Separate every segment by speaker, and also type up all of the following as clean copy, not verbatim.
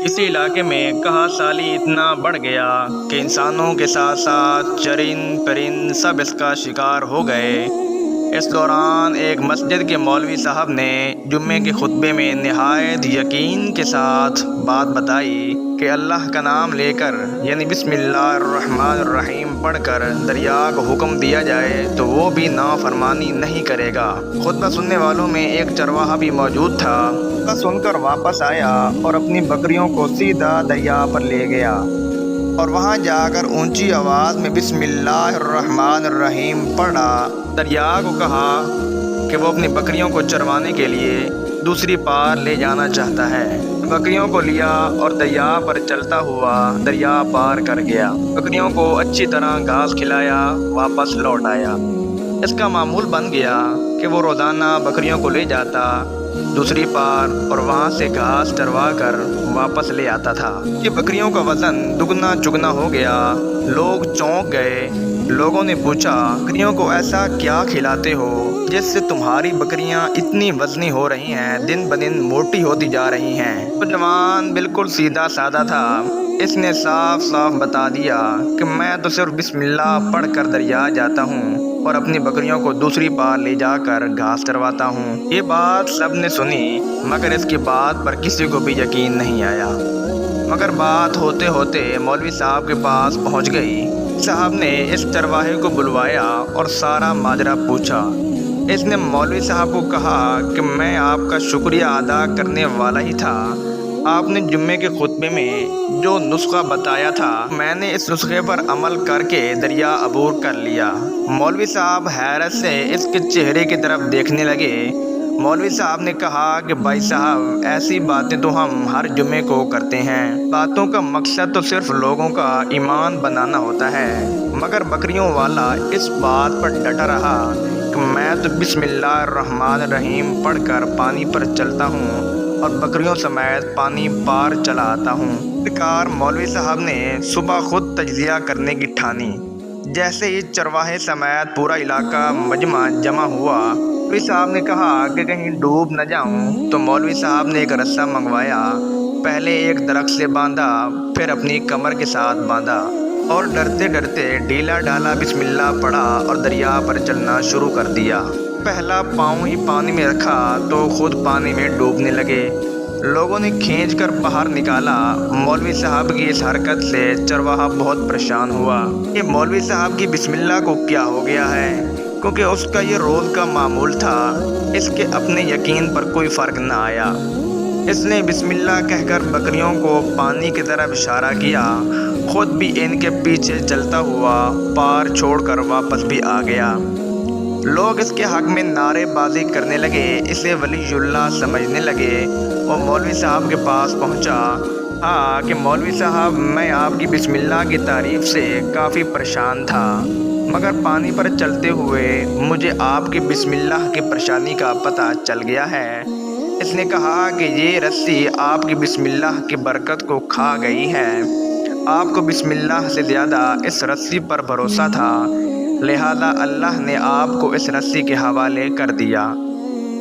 Speaker 1: اسی علاقے میں کہا سالی اتنا بڑھ گیا کہ انسانوں کے ساتھ ساتھ چرند پرند سب اس کا شکار ہو گئے۔ اس دوران ایک مسجد کے مولوی صاحب نے جمعے کے خطبے میں نہایت یقین کے ساتھ بات بتائی کہ اللہ کا نام لے کر یعنی بسم اللہ الرحمن الرحیم پڑھ کر دریا کو حکم دیا جائے تو وہ بھی نافرمانی نہیں کرے گا۔ خطبہ سننے والوں میں ایک چرواہا بھی موجود تھا۔ خطبہ سن کر واپس آیا اور اپنی بکریوں کو سیدھا دریا پر لے گیا اور وہاں جا کر اونچی آواز میں بسم اللہ الرحمن الرحیم پڑھا۔ دریا کو کہا کہ وہ اپنی بکریوں کو چروانے کے لیے دوسری پار لے جانا چاہتا ہے۔ بکریوں کو لیا اور دریا پر چلتا ہوا دریا پار کر گیا۔ بکریوں کو اچھی طرح گھاس کھلایا، واپس لوٹ آیا۔ اس کا معمول بن گیا کہ وہ روزانہ بکریوں کو لے جاتا دوسری پار اور وہاں سے گھاس چروا کر واپس لے آتا تھا۔ یہ بکریوں کا وزن دگنا چگنا ہو گیا۔ لوگ چونک گئے۔ لوگوں نے پوچھا، بکریوں کو ایسا کیا کھلاتے ہو جس سے تمہاری بکریاں اتنی وزنی ہو رہی ہیں، دن بدن موٹی ہوتی جا رہی ہیں؟ وہ جوان بالکل سیدھا سادہ تھا۔ اس نے صاف صاف بتا دیا کہ میں تو صرف بسم اللہ پڑھ کر دریا جاتا ہوں اور اپنی بکریوں کو دوسری پار لے جا کر گھاس چرواتا ہوں۔ یہ بات سب نے سنی مگر اس کی بات پر کسی کو بھی یقین نہیں آیا۔ مگر بات ہوتے ہوتے مولوی صاحب کے پاس پہنچ گئی۔ صاحب نے اس چرواہے کو بلوایا اور سارا ماجرا پوچھا۔ اس نے مولوی صاحب کو کہا کہ میں آپ کا شکریہ ادا کرنے والا ہی تھا۔ آپ نے جمعے کے خطبے میں جو نسخہ بتایا تھا میں نے اس نسخے پر عمل کر کے دریا عبور کر لیا۔ مولوی صاحب حیرت سے اس کے چہرے کی طرف دیکھنے لگے۔ مولوی صاحب نے کہا کہ بھائی صاحب ایسی باتیں تو ہم ہر جمعے کو کرتے ہیں۔ باتوں کا مقصد تو صرف لوگوں کا ایمان بنانا ہوتا ہے، مگر بکریوں والا اس بات پر ڈٹا رہا کہ میں تو بسم اللہ الرحمن الرحیم پڑھ کر پانی پر چلتا ہوں اور بکریوں سمیت پانی پار چلا آتا ہوں۔ آخرکار مولوی صاحب نے صبح خود تجزیہ کرنے کی ٹھانی۔ جیسے ہی چرواہے سمیت پورا علاقہ مجمع جمع ہوا، مولوی صاحب نے کہا کہ کہیں ڈوب نہ جاؤں، تو مولوی صاحب نے ایک رسہ منگوایا۔ پہلے ایک درخت سے باندھا، پھر اپنی کمر کے ساتھ باندھا اور ڈرتے ڈرتے ڈھیلا ڈالا بسم اللہ پڑھا اور دریا پر چلنا شروع کر دیا۔ پہلا پاؤں ہی پانی میں رکھا تو خود پانی میں ڈوبنے لگے۔ لوگوں نے کھینچ کر باہر نکالا۔ مولوی صاحب کی اس حرکت سے چرواہا بہت پریشان ہوا۔ یہ مولوی صاحب کی بسم اللہ کو کیا ہو گیا ہے، کیونکہ اس کا یہ روز کا معمول تھا۔ اس کے اپنے یقین پر کوئی فرق نہ آیا۔ اس نے بسم اللہ کہہ کر بکریوں کو پانی کی طرف اشارہ کیا، خود بھی ان کے پیچھے چلتا ہوا پار چھوڑ کر واپس بھی آ گیا۔ لوگ اس کے حق میں نعرے بازی کرنے لگے، اسے ولی اللہ سمجھنے لگے۔ وہ مولوی صاحب کے پاس پہنچا۔ ہاں کہ مولوی صاحب میں آپ کی بسم اللہ کی تعریف سے کافی پریشان تھا، مگر پانی پر چلتے ہوئے مجھے آپ کی بسم اللہ کی پریشانی کا پتہ چل گیا ہے۔ اس نے کہا کہ یہ رسی آپ کی بسم اللہ کی برکت کو کھا گئی ہے۔ آپ کو بسم اللہ سے زیادہ اس رسی پر بھروسہ تھا، لہذا اللہ نے آپ کو اس رسی کے حوالے کر دیا۔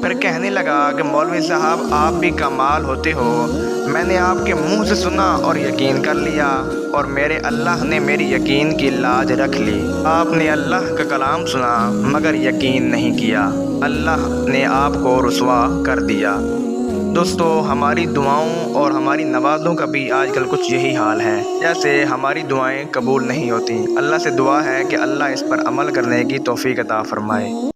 Speaker 1: پھر کہنے لگا کہ مولوی صاحب آپ بھی کمال ہوتے ہو، میں نے آپ کے منہ سے سنا اور یقین کر لیا، اور میرے اللہ نے میری یقین کی لاج رکھ لی۔ آپ نے اللہ کا کلام سنا مگر یقین نہیں کیا، اللہ نے آپ کو رسوا کر دیا۔ دوستو، ہماری دعاؤں اور ہماری نمازوں کا بھی آج کل کچھ یہی حال ہے، جیسے ہماری دعائیں قبول نہیں ہوتی۔ اللہ سے دعا ہے کہ اللہ اس پر عمل کرنے کی توفیق عطا فرمائے۔